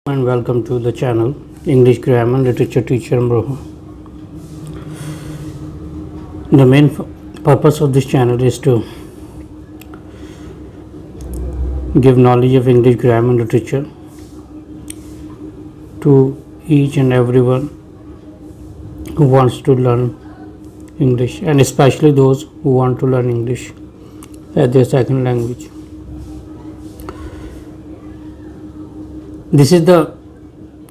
And welcome to the channel English Grammar Literature Teacher Amroha. The main purpose of this channel is to give knowledge of English grammar and literature to each and everyone who wants to learn English, and especially those who want to learn English as their second language. This is the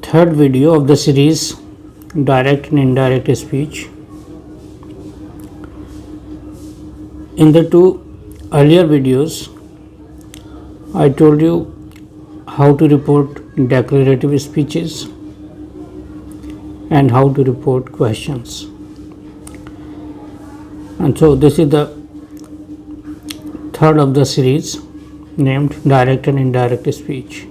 third video of the series Direct and Indirect Speech. In the two earlier videos, I told you how to report declarative speeches and how to report questions. And so this is the third of the series named Direct and Indirect Speech.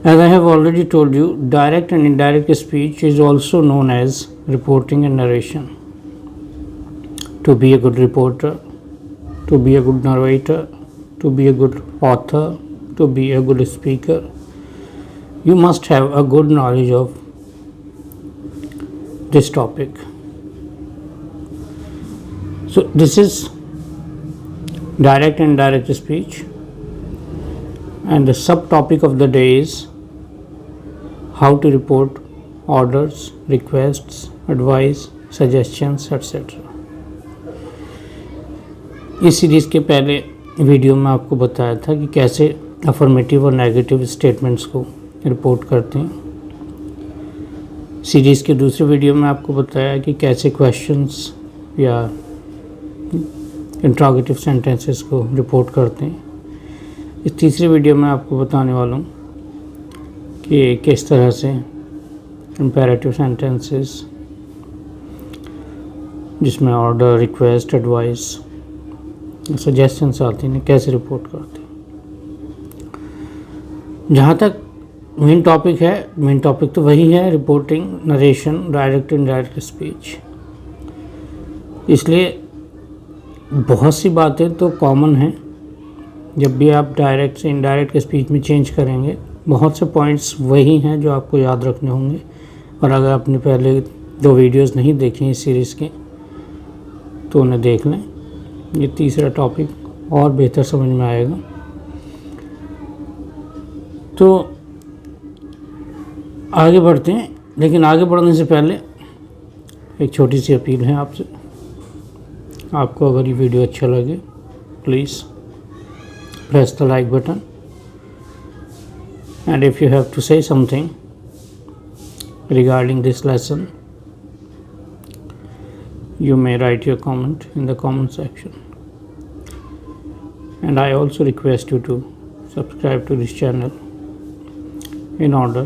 As I have already told you, direct and indirect speech is also known as reporting and narration. To be a good reporter, to be a good narrator, to be a good author, to be a good speaker, you must have a good knowledge of this topic. So this is direct and indirect speech, and the subtopic of the day is how to report orders, requests, advice, suggestions, etc. इस series के पहले video में आपको बताया था कि कैसे affirmative और नेगेटिव स्टेटमेंट्स को रिपोर्ट करते हैं। सीरीज़ के दूसरे वीडियो में आपको बताया कि कैसे क्वेश्चंस या इंट्रोगेटिव सेंटेंसेस को रिपोर्ट करते हैं। इस तीसरे वीडियो में आपको बताने वाला हूँ कि किस तरह से इम्पेरेटिव सेंटेंसेस जिसमें ऑर्डर, रिक्वेस्ट, एडवाइस, सजेशंस आती हैं कैसे रिपोर्ट करते हैं। जहाँ तक मेन टॉपिक है, मेन टॉपिक तो वही है, reporting, narration, direct indirect speech. इसलिए बहुत सी बातें तो कॉमन हैं। जब भी आप डायरेक्ट से इनडायरेक्ट स्पीच में चेंज करेंगे, बहुत से पॉइंट्स वही हैं जो आपको याद रखने होंगे। और अगर आपने पहले दो वीडियोस नहीं देखे इस सीरीज़ के तो उन्हें देख लें। ये तीसरा टॉपिक और बेहतर समझ में आएगा। तो आगे बढ़ते हैं, लेकिन आगे बढ़ने से पहले एक छोटी सी अपील है आपसे। आपको अगर ये वीडियो अच्छा लगे, please press the like button, and if you have to say something regarding this lesson, you may write your comment in the comment section. And I also request you to subscribe to this channel in order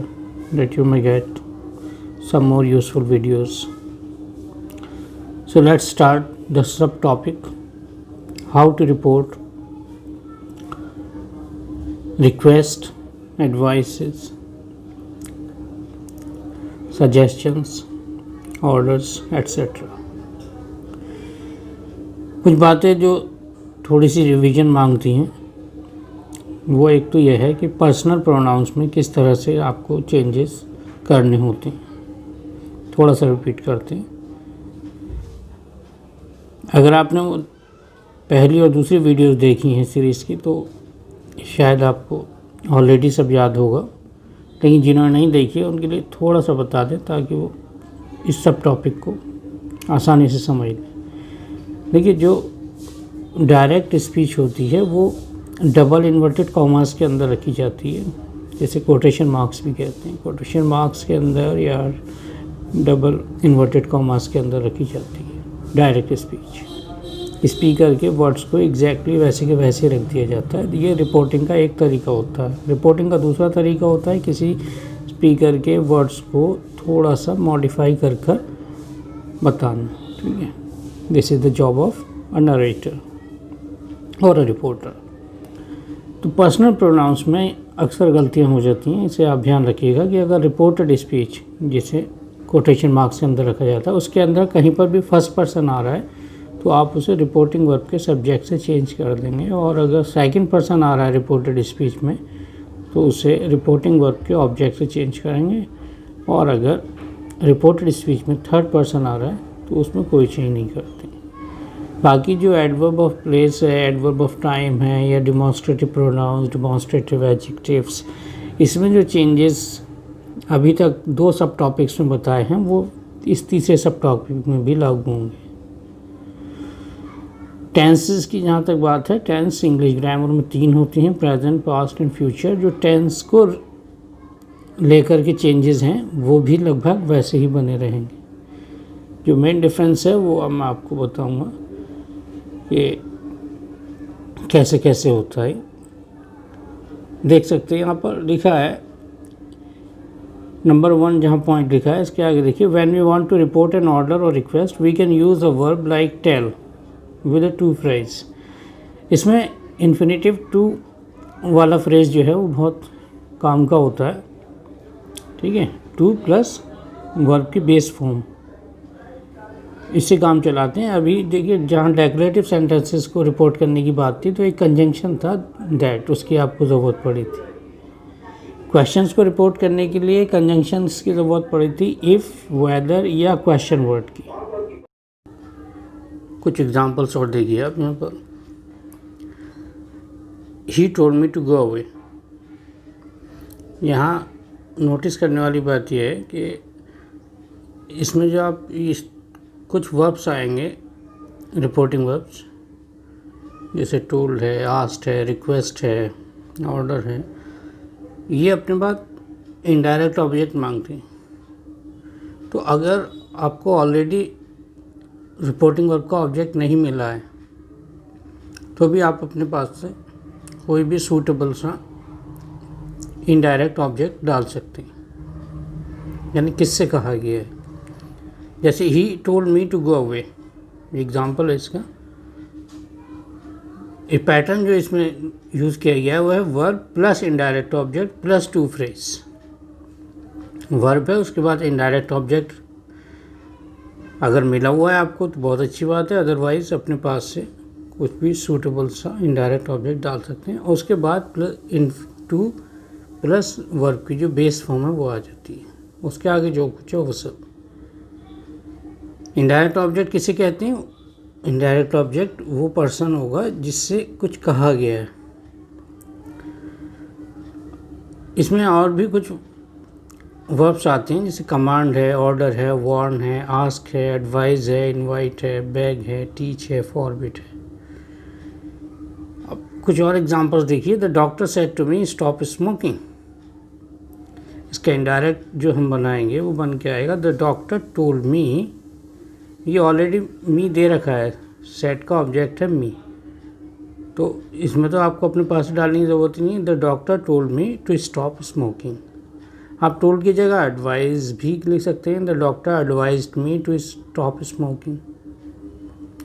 that you may get some more useful videos. So let's start the subtopic, how to report request, advices, suggestions, orders, etc. कुछ बातें जो थोड़ी सी revision मांगती हैं, वो एक तो यह है कि पर्सनल प्रोनाउंस में किस तरह से आपको चेंजेस करने होते हैं। थोड़ा सा रिपीट करते हैं। अगर आपने वो पहली और दूसरी वीडियोस देखी हैं सीरीज़ की तो शायद आपको ऑलरेडी सब याद होगा, लेकिन जिन्होंने नहीं देखी है उनके लिए थोड़ा सा बता दें ताकि वो इस सब टॉपिक को आसानी से समझ लें। देखिए, जो डायरेक्ट स्पीच होती है वो डबल इन्वर्टेड कॉमास के अंदर रखी जाती है, जैसे कोटेशन मार्क्स भी कहते हैं। कोटेशन मार्क्स के अंदर या डबल इन्वर्टेड कॉमास के अंदर रखी जाती है डायरेक्ट स्पीच। स्पीकर के वर्ड्स को एग्जैक्टली वैसे के वैसे रख दिया जाता है। ये रिपोर्टिंग का एक तरीका होता है। रिपोर्टिंग का दूसरा तरीका होता है किसी स्पीकर के वर्ड्स को थोड़ा सा मॉडिफाई कर कर बताना। ठीक है, this is the job of a narrator और अ रिपोर्टर। तो पर्सनल प्रोनाउंस में अक्सर गलतियाँ हो जाती हैं। इसे आप ध्यान रखिएगा कि अगर रिपोर्टेड स्पीच जिसे कोटेशन मार्क्स के अंदर रखा जाता है उसके अंदर कहीं पर भी फर्स्ट पर्सन आ रहा है तो आप उसे रिपोर्टिंग वर्ब के सब्जेक्ट से चेंज कर देंगे। और अगर सेकंड पर्सन आ रहा है रिपोर्टेड स्पीच में तो उसे रिपोर्टिंग वर्ब के ऑब्जेक्ट से चेंज करेंगे, और अगर रिपोर्टेड स्पीच में थर्ड पर्सन आ रहा है तो उसमें कोई चेंज नहीं करते। बाकी जो एडवर्ब ऑफ प्लेस है, एडवर्ब ऑफ टाइम है, या डिमॉन्स्ट्रेटिव प्रोनाउंस, डिमॉन्स्ट्रेटिव एडजेक्टिव्स, इसमें जो चेंजेस अभी तक 2 सब टॉपिक्स में बताए हैं वो इस तीसरे सब टॉपिक में भी लागू होंगे। टेंसेस की जहाँ तक बात है, टेंस इंग्लिश ग्रामर में 3 होती हैं, प्रेजेंट, पास्ट एंड फ्यूचर। जो टेंस को लेकर के चेंजेस हैं वो भी लगभग वैसे ही बने रहेंगे। जो मेन डिफरेंस है वो अब मैं आपको बताऊंगा कि कैसे कैसे होता है। देख सकते हैं यहाँ पर लिखा है नंबर 1 जहाँ पॉइंट लिखा है, इसके आगे देखिए, when we want to report an order और request we can use a verb like tell with a to phrase. इसमें इन्फिनेटिव टू वाला फ्रेज जो है वो बहुत काम का होता है, ठीक है। टू प्लस वर्ब की बेस फॉर्म, इससे काम चलाते हैं। अभी देखिए जहाँ डेक्लेरेटिव सेंटेंसेस को रिपोर्ट करने की बात थी तो एक कंजंक्शन था दैट, उसकी आपको ज़रूरत पड़ी थी। क्वेश्चंस को रिपोर्ट करने के लिए कंजंक्शंस की ज़रूरत पड़ी थी, इफ़, वेदर या क्वेश्चन वर्ड की। कुछ एग्जांपल्स और देखिए आप यहाँ पर, he told me to go away. यहाँ नोटिस करने वाली बात यह है कि इसमें जो आप कुछ वर्ब्स आएंगे, रिपोर्टिंग वर्ब्स, जैसे टोल्ड है, आस्क्ड है, रिक्वेस्ट है, ऑर्डर है, ये अपने बात इनडायरेक्ट ऑब्जेक्ट मांगते हैं। तो अगर आपको ऑलरेडी रिपोर्टिंग वर्ब का ऑब्जेक्ट नहीं मिला है तो भी आप अपने पास से कोई भी सूटेबल सा इनडायरेक्ट ऑब्जेक्ट डाल सकते हैं। यानी किससे कहा गया है, जैसे he told me to go away, example है इसका। ये पैटर्न जो इसमें यूज़ किया गया है वो है verb plus indirect object plus two phrase. Verb है, उसके बाद इनडायरेक्ट ऑब्जेक्ट अगर मिला हुआ है आपको तो बहुत अच्छी बात है, अदरवाइज़ अपने पास से कुछ भी सूटेबल सा इनडायरेक्ट ऑब्जेक्ट डाल सकते हैं। और उसके बाद टू प्लस वर्ब की जो बेस फॉर्म है वो आ जाती है, उसके आगे जो कुछ है वो सब। इनडायरेक्ट ऑब्जेक्ट किसे कहते हैं? इनडायरेक्ट ऑब्जेक्ट वो पर्सन होगा जिससे कुछ कहा गया है। इसमें और भी कुछ वर्ब्स आते हैं, जैसे कमांड है, ऑर्डर है, वार्न है, आस्क है, एडवाइज है, इनवाइट है, बेग है, टीच है, फॉरबिड है। अब कुछ और एग्जांपल्स देखिए। The doctor said to me stop smoking. इसका इनडायरेक्ट जो हम बनाएंगे वो बन के आएगा द डॉक्टर टोल्ड मी। ये ऑलरेडी मी दे रखा है, सेट का ऑब्जेक्ट है मी, तो इसमें तो आपको अपने पास डालने की ज़रूरत नहीं है। The doctor told me to stop smoking. आप टोल्ड की जगह एडवाइज भी लिख सकते हैं। The doctor advised me to stop smoking.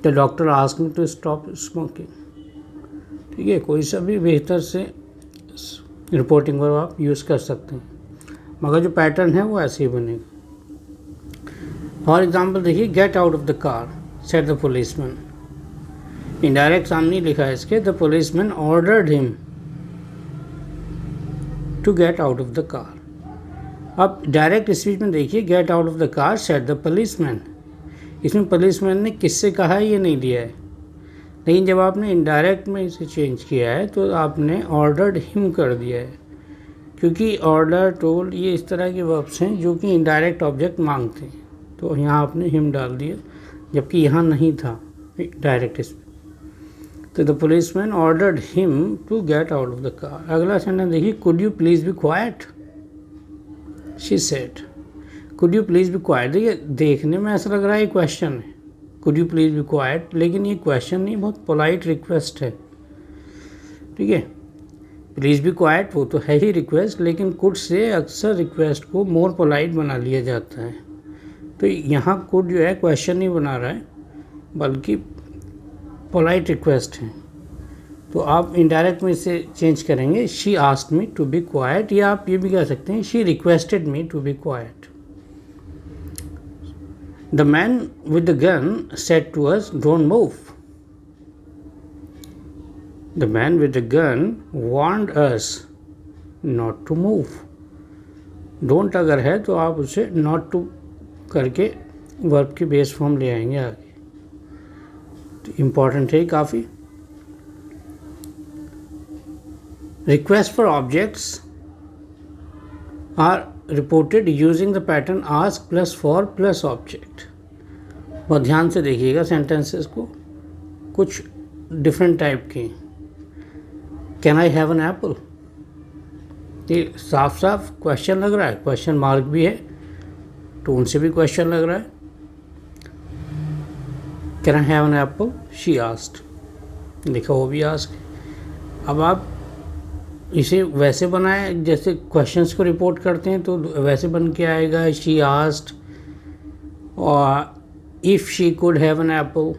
The doctor asked me to stop smoking. ठीक है, कोई सा भी बेहतर से रिपोर्टिंग वर्ब आप यूज़ कर सकते हैं, मगर जो पैटर्न है वो ऐसे ही बनेगा। फॉर एग्जाम्पल देखिए, get out of the car said the policeman. Indirect सामने लिखा है इसके, the policeman ordered him to get out of the car. अब डायरेक्ट स्पीच में देखिए, get out of the car said the policeman. इसमें policeman ने किससे कहा है ये नहीं दिया है, लेकिन जब आपने इनडायरेक्ट में इसे चेंज किया है तो आपने ऑर्डर्ड हिम कर दिया है, क्योंकि ऑर्डर, टोल्ड ये इस तरह के वर्ब्स हैं जो कि इनडायरेक्ट ऑब्जेक्ट मांगते हैं, तो यहाँ आपने हिम डाल दिया जबकि यहाँ नहीं था डायरेक्ट स्पीच। तो the policeman ordered him to get out of the car. अगला सेंटेंस देखिए, could you please be quiet she said. Could you please be quiet, देखिए देखने में ऐसा लग रहा है ये क्वेश्चन है, could you please be quite, लेकिन ये क्वेश्चन नहीं, बहुत पोलाइट रिक्वेस्ट है। ठीक है, प्लीज़ बी क्वाइट वो तो है ही रिक्वेस्ट, लेकिन कुड से अक्सर रिक्वेस्ट को मोर पोलाइट बना लिया जाता है। तो यहाँ कुड जो है क्वेश्चन नहीं बना रहा है बल्कि पोलाइट रिक्वेस्ट है, तो आप इनडायरेक्ट में इसे चेंज करेंगे, she asked me to be quiet, या आप ये भी कह सकते हैं she requested me to be quiet. The man with the gun said to us don't move. The man with the gun warned us not to move. Don't अगर है तो आप उसे नॉट टू करके वर्ब की बेस फॉर्म ले आएंगे आगे। तो इम्पॉर्टेंट है काफ़ी। Request for objects are reported using the pattern ask plus for plus object. बहुत ध्यान से देखिएगा सेंटेंसेस को, कुछ डिफरेंट टाइप के। Can I have an apple, ये साफ साफ क्वेश्चन लग रहा है, क्वेश्चन मार्क भी है, टोन से भी क्वेश्चन लग रहा है। Can I have an apple, she asked, लिखा वो भी आस्क। अब आप इसे वैसे बनाए जैसे क्वेश्चंस को रिपोर्ट करते हैं, तो वैसे बन के आएगा शी आस्क्ड और if she could have an apple.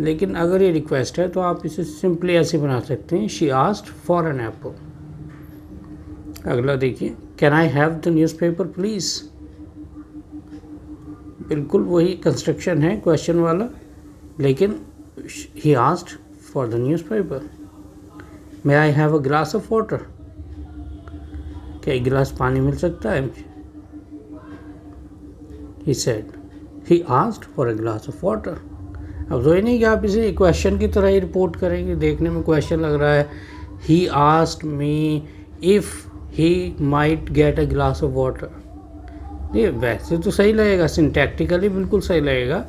लेकिन अगर ये रिक्वेस्ट है तो आप इसे सिंपली ऐसे बना सकते हैं, she asked for an apple. अगला देखिए, can I have the newspaper please. बिल्कुल वही कंस्ट्रक्शन है क्वेश्चन वाला, लेकिन he asked for the newspaper. May I have a glass of water, क्या एक गिलास पानी मिल सकता है मुझे। He said, he asked for a glass of water. अब तो ये नहीं कि आप इसे क्वेश्चन की तरह ही रिपोर्ट करेंगे, देखने में क्वेश्चन लग रहा है, ही asked me if he might get a glass of water. ये वैसे तो सही लगेगा, सिंटैक्टिकली बिल्कुल सही लगेगा,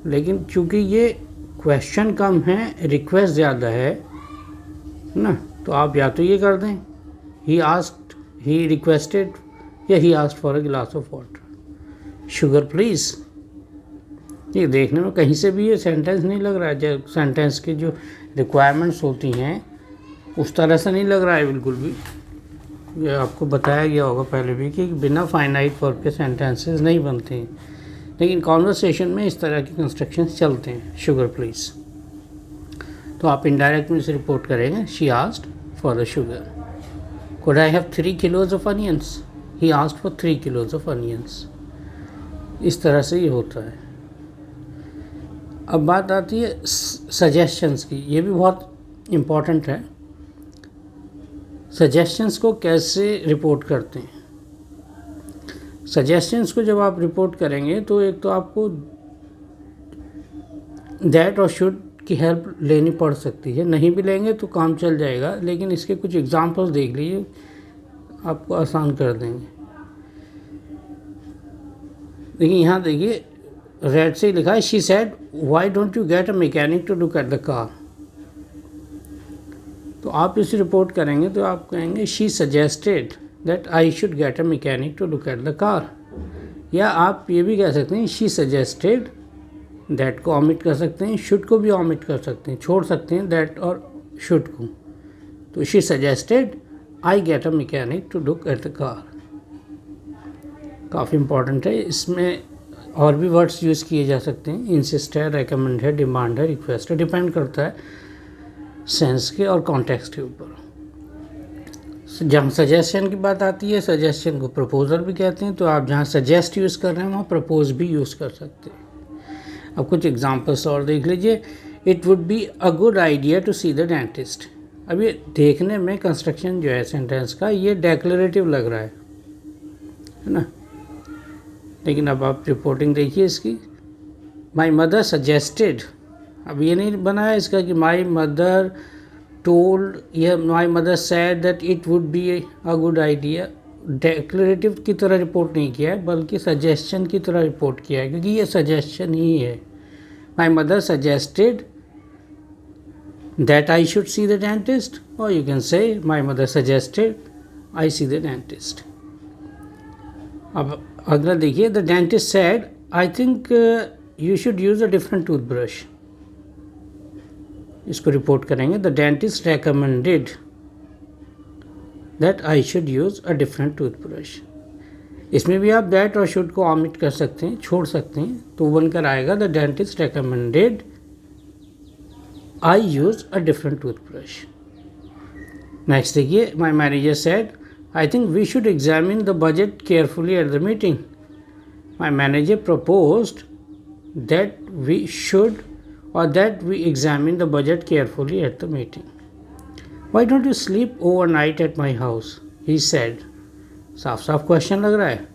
लेकिन चूंकि ये क्वेश्चन कम है, रिक्वेस्ट ज़्यादा है ना, तो आप या तो ये कर दें, ही आस्क्ड, ही रिक्वेस्टेड, या he asked for a glass of water. Sugar please, ये देखने में कहीं से भी ये सेंटेंस नहीं लग रहा है, जो सेंटेंस की जो रिक्वायरमेंट्स होती हैं उस तरह से नहीं लग रहा है बिल्कुल भी। ये आपको बताया गया होगा पहले भी कि बिना फाइनाइट वर्ब के सेंटेंसेस नहीं बनते हैं, लेकिन कॉन्वर्सेशन में इस तरह के कंस्ट्रक्शंस चलते हैं। शुगर प्लीज़, तो आप इनडायरेक्ट में से रिपोर्ट करेंगे, she asked for the sugar. Could I have 3 kilos of onions, he asked for 3 kilos of onions. इस तरह से ये होता है। अब बात आती है सजेशंस की, ये भी बहुत इम्पॉर्टेंट है। सजेशंस को कैसे रिपोर्ट करते हैं। सजेशंस को जब आप रिपोर्ट करेंगे तो एक तो आपको दैट और शुड की हेल्प लेनी पड़ सकती है, नहीं भी लेंगे तो काम चल जाएगा, लेकिन इसके कुछ एग्जांपल्स देख लीजिए, आपको आसान कर देंगे। देखिए यहाँ देखिए, रेड से लिखा है, she said why don't you get a mechanic to look at the car. तो आप इसे रिपोर्ट करेंगे तो आप कहेंगे she suggested that I should get a mechanic to look at the car, या आप ये भी कह सकते हैं शी सजेस्टेड, दैट को ऑमिट कर सकते हैं, शुड को भी ऑमिट कर सकते हैं, छोड़ सकते हैं दैट और शुड को। तो she suggested I get a mechanic to look at the car. काफ़ी इंपॉर्टेंट है, इसमें और भी वर्ड्स यूज़ किए जा सकते हैं, इंसिस्ट है, रेकमेंड है, डिमांड है, रिक्वेस्ट है, डिपेंड करता है सेंस के और कॉन्टेक्स्ट के ऊपर। जहाँ सजेशन की बात आती है, सजेशन को प्रपोजल भी कहते हैं, तो आप जहाँ सजेस्ट यूज़ कर रहे हैं वहाँ प्रपोज भी यूज़ कर सकते हैं। अब कुछ एग्जांपल्स और देख लीजिए, it would be a good idea to see the dentist. अब ये देखने में कंस्ट्रक्शन जो है सेंटेंस का, ये डेक्लरेटिव लग रहा है ना, लेकिन अब आप रिपोर्टिंग देखिए इसकी, माई मदर सजेस्टेड। अब ये नहीं बनाया इसका कि माई मदर टोल्ड या my mother sad that it would be a good idea. Declarative की तरह रिपोर्ट नहीं किया है, बल्कि सजेशन की तरह रिपोर्ट किया है, क्योंकि ये सजेशन ही है। My mother suggested that I should see the dentist, और you can say my mother suggested I see the dentist. अब अगला देखिए, the dentist said I think you should use a different toothbrush. इसको report करेंगे, the dentist recommended that I should use a different toothbrush. इसमें भी आप that और should को ऑमिट कर सकते हैं, छोड़ सकते हैं, तो बनकर आएगा the dentist recommended I use a different toothbrush. Next देखिए, my manager said I think we should examine the budget carefully at the meeting. My manager proposed that we should or that we examine the budget carefully at the meeting. Why don't you sleep overnight at my house, he said. साफ साफ question लग रहा है,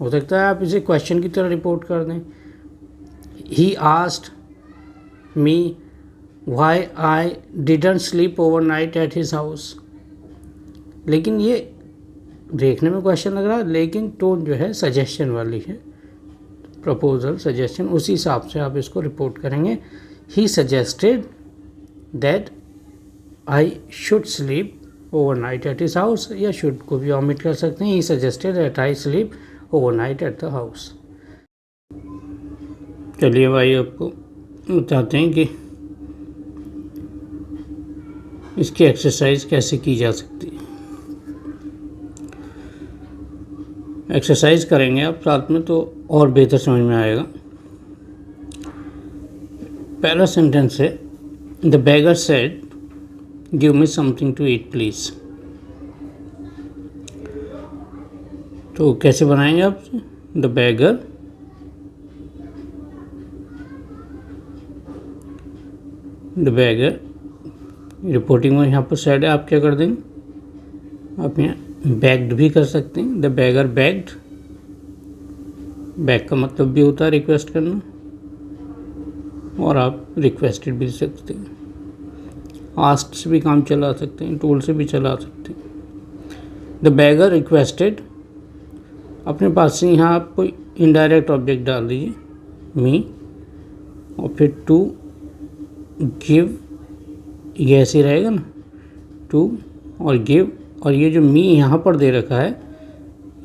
हो सकता है आप इसे क्वेश्चन की तरह रिपोर्ट कर दें। He asked me why I didn't sleep overnight at his house. लेकिन ये देखने में क्वेश्चन लग रहा है, लेकिन टोन जो है सजेशन वाली है, प्रपोजल सजेशन, उसी हिसाब से आप इसको रिपोर्ट करेंगे। He suggested that I should sleep overnight at his house, या शुड को भी ऑमिट कर सकते हैं। He suggested that I sleep overnight at the house. चलिए भाई आपको बताते हैं कि इसकी एक्सरसाइज कैसे की जा सकती है। एक्सरसाइज करेंगे आप साथ में तो और बेहतर समझ में आएगा। पहला सेंटेंस है, the beggar said give me something to eat please. तो कैसे बनाएंगे आप? द बेगर रिपोर्टिंग में यहाँ पर सेड है, आप क्या कर देंगे, आप यहाँ बेग्ड भी कर सकते हैं। द बेगर बेग्ड, बैग का मतलब भी होता है रिक्वेस्ट करना, और आप रिक्वेस्टेड भी सकते हैं। आस्क्ड से भी काम चला सकते हैं, टोल्ड से भी चला सकते हैं। द बेगर रिक्वेस्टेड, अपने पास से यहाँ आप कोई इनडायरेक्ट ऑब्जेक्ट डाल दीजिए, मी, और फिर टू गिव, ये ऐसे रहेगा ना, टू और गिव, और ये जो मी यहाँ पर दे रखा है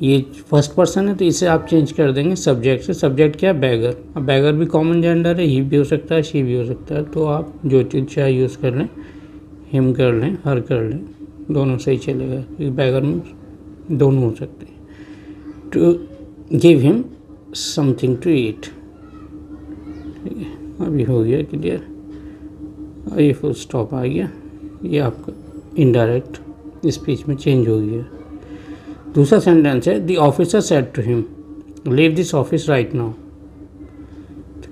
ये फर्स्ट पर्सन है, तो इसे आप चेंज कर देंगे सब्जेक्ट से। सब्जेक्ट क्या है? बेगर। अब बेगर भी कॉमन जेंडर है, ही भी हो सकता है, शी भी हो सकता है, तो आप जो चीज़ चाहे यूज़ कर लें, हिम कर लें, हर कर लें, दोनों सही चलेगा, क्योंकि बेगर में दोनों हो सकते हैं। To give him something to eat, ठीक है, अभी हो गया क्लियर। और ये फुल स्टॉप आ गया, ये आपका इनडायरेक्ट स्पीच में चेंज हो गया। दूसरा सेंटेंस है, the officer said to him leave this office right now.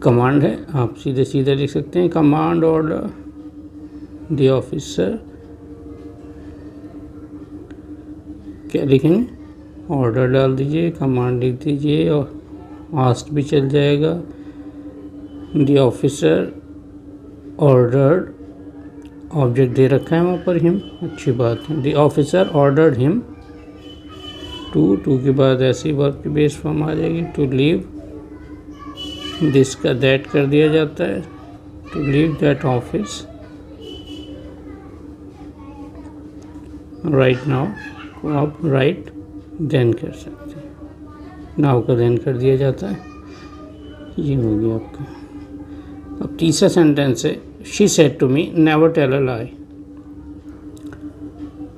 Command है, आप सीधे सीधे लिख सकते हैं, कमांड ऑर्डर द ऑफिसर, क्या लिखेंगे, ऑर्डर डाल दीजिए, कमांड लिख दीजिए, और आस्क्ड भी चल जाएगा। द ऑफिसर ऑर्डर्ड, ऑब्जेक्ट दे रखा है वहाँ पर हिम, अच्छी बात है। The officer ordered him to के बाद ऐसी वर्ब की बेस फॉर्म आ जाएगी, टू लीव, दिस का दैट कर दिया जाता है, to leave that office right now, को आप राइट देन कर सकते हैं, नाउ का देन कर दिया जाता है। ये हो गया आपका। अब तीसरा सेंटेंस है, she said to me never tell a lie.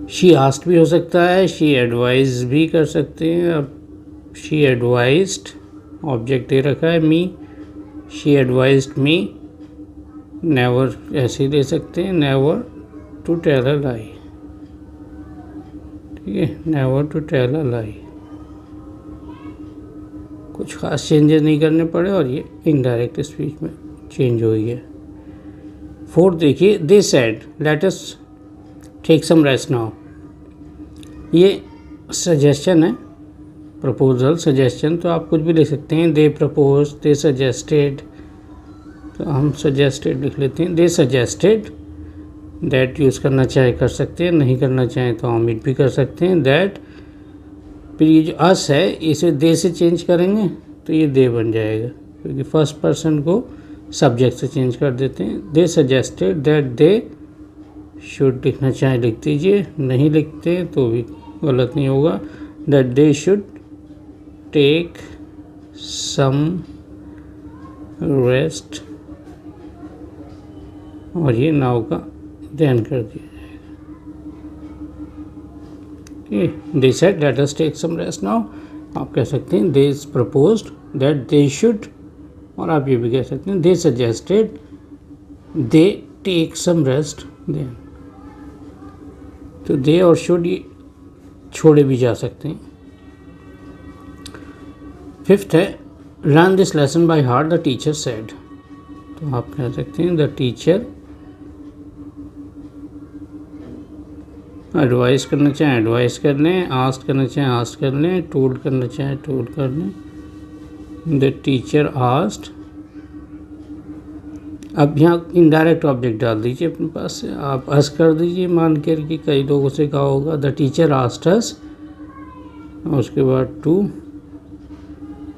She asked भी हो सकता है, शी एडवाइज भी कर सकते हैं। अब शी एडवाइज्ड, ऑब्जेक्ट दे रखा है मी, शी एडवाइज्ड मी, नेवर ऐसे ही दे सकते हैं, नेवर टू टेल अ लाई, ठीक है, नेवर टू टेल अ लाई। कुछ खास चेंजेस नहीं करने पड़े और ये इनडायरेक्ट स्पीच में चेंज हो गया। फोर्थ देखिए, they said let us take some rest now. ये सजेशन है, प्रपोजल सजेशन, तो आप कुछ भी लिख सकते हैं। दे प्रपोज, दे सजेस्टेड, तो हम सजेस्टेड लिख लेते हैं। दे सजेस्टेड, दैट यूज़ करना चाहे कर सकते हैं, नहीं करना चाहें तो ऑमिट भी कर सकते हैं। दैट, फिर ये जो अस है इसे दे से चेंज करेंगे तो ये दे बन जाएगा, क्योंकि फर्स्ट पर्सन को सब्जेक्ट से चेंज कर देते हैं। They suggested that they should, लिखना चाहे लिख दीजिए, नहीं लिखते तो भी गलत नहीं होगा। That they should take some rest, और ये नाउ का देन कर दिया जाएगा। They said let us take some rest now, आप कह सकते हैं they proposed that they should, और आप ये भी कह सकते हैं they suggested they take some rest then. तो दे और शुड ये छोड़े भी जा सकते हैं। फिफ्थ है, learn this lesson by heart the teacher said. तो आप कह सकते हैं द टीचर एडवाइस करना चाहें एडवाइस कर लें, आस्क करना चाहें आस्क कर लें, टोल्ड करना चाहें टोल्ड कर लें। द टीचर आस्क्ड, अब यहाँ इनडायरेक्ट ऑब्जेक्ट डाल दीजिए अपने पास से, आप अस कर दीजिए मान कर कि कई लोगों से कहा होगा द टीचर आस्क्ड अस, और उसके बाद टू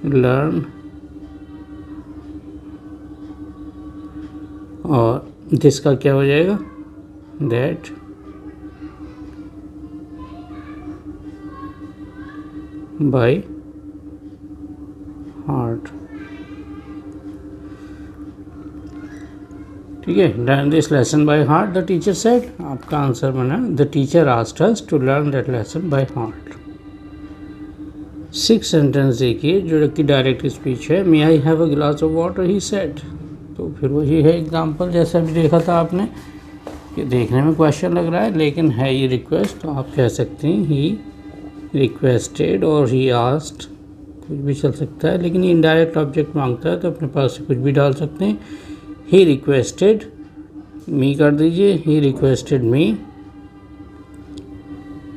लर्न, और जिसका क्या हो जाएगा दैट बाय हार्ट। ठीक है, learn this lesson by heart the teacher said, आपका आंसर बना the teacher asked us to learn that lesson by heart. 6 sentence देखिए जो कि डायरेक्ट स्पीच है। May I have a glass of water he said, तो फिर वही है एग्जाम्पल जैसा भी देखा था आपने, कि देखने में क्वेश्चन लग रहा है लेकिन है ये रिक्वेस्ट, तो आप कह सकते हैं ही रिक्वेस्टेड और ही आस्क्ड, कुछ भी चल सकता है, लेकिन ये इनडायरेक्ट ऑब्जेक्ट मांगता है तो अपने पास से कुछ भी डाल सकते हैं। ही रिक्वेस्टेड मी कर दीजिए, ही रिक्वेस्टेड मी,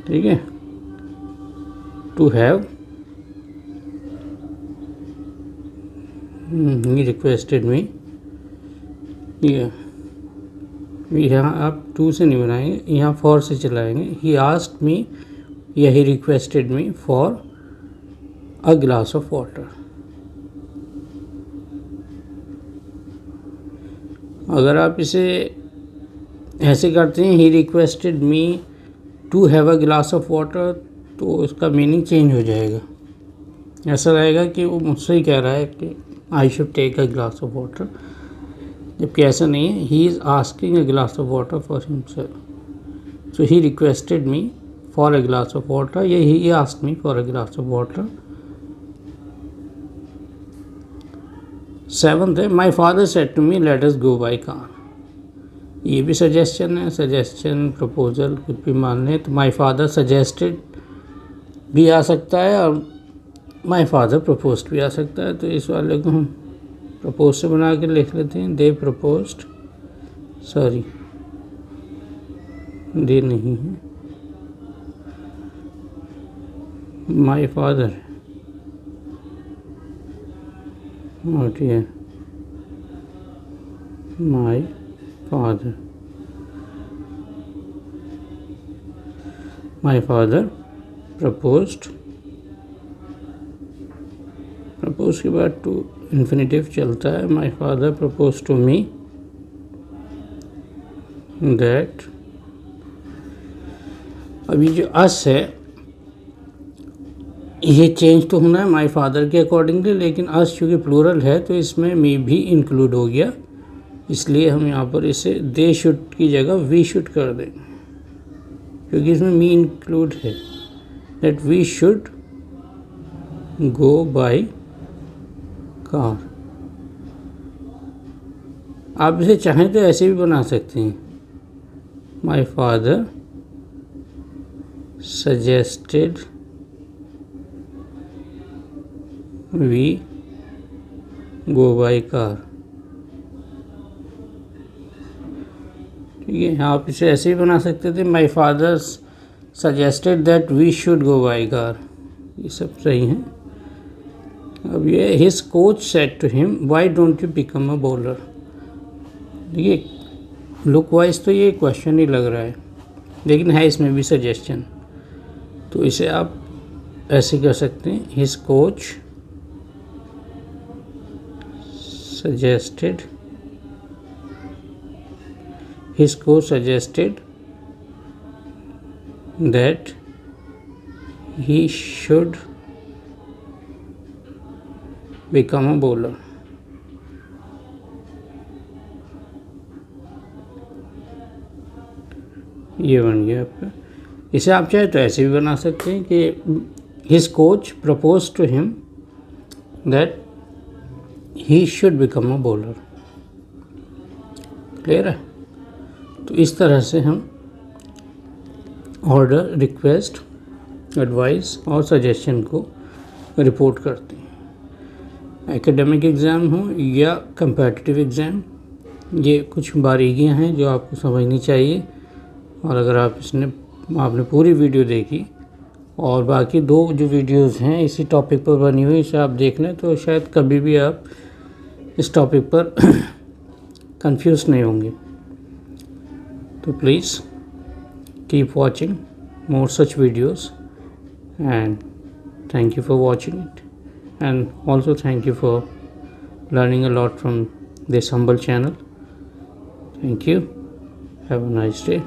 ठीक है, to have, he requested me, ये यहाँ आप टू से नहीं बनाएंगे, यहाँ फॉर से चलाएंगे। ही आस्क्ड मी या he requested me for a glass of water. अगर आप इसे ऐसे करते हैं he requested me to have a glass of water, तो उसका मीनिंग चेंज हो जाएगा, ऐसा रहेगा कि वो मुझसे ही कह रहा है कि I should take a glass of water, जबकि ऐसा नहीं है। He is asking a glass of water for himself, so he requested me for a glass of water या he asked me for a glass of water. 7th है my father said to me let us go by car, ये भी suggestion है, suggestion proposal कुछ भी मान लें, तो माई फादर सजेस्टेड भी आ सकता है और माई फादर प्रपोज्ड भी आ सकता है, तो इस वाले को हम प्रपोज से बना के लिख लेते हैं। दे प्रपोज्ड, सॉरी दे नहीं है, माई फादर, और ये my father, my father proposed, propose के बाद टू इन्फिनिटिव चलता है। My father propose to me that, अभी जो अस है ये चेंज तो होना है माई फादर के अकॉर्डिंगली, लेकिन अस चूँकि प्लूरल है तो इसमें मी भी इंक्लूड हो गया, इसलिए हम यहाँ पर इसे दे शुड की जगह वी शुड कर दें, क्योंकि इसमें मी इंक्लूड है। That we should go by car. आप इसे चाहें तो ऐसे भी बना सकते हैं, my father suggested we go by car, ठीक है। आप इसे ऐसे ही बना सकते थे, my father suggested that we should go by car, ये सब सही है। अब ये his coach said to him why don't you become a bowler, देखिए लुक वाइज तो ये क्वेश्चन ही लग रहा है, लेकिन है इसमें भी सजेशन, तो इसे आप ऐसे कर सकते हैं, his coach suggested, his coach suggested that he should become a bowler, ये बन गया आपका। इसे आप चाहे तो ऐसे भी बना सकते हैं कि his coach proposed to him that he should become a bowler, clear है। तो इस तरह से हम ऑर्डर, रिक्वेस्ट, एडवाइस और सजेशन को रिपोर्ट करते हैं। एकेडमिक एग्ज़ाम हो या कंपेटिटिव एग्ज़ाम, ये कुछ बारीकियां हैं जो आपको समझनी चाहिए, और अगर आप इसने आपने पूरी वीडियो देखी और बाकी 2 जो वीडियोस हैं इसी टॉपिक पर बनी हुई, इसे आप देख लें तो शायद कभी भी आप इस टॉपिक पर कंफ्यूज नहीं होंगे। तो please keep watching more such videos, and thank you for watching it, and also thank you for learning a lot from this humble channel. Thank you. Have a nice day.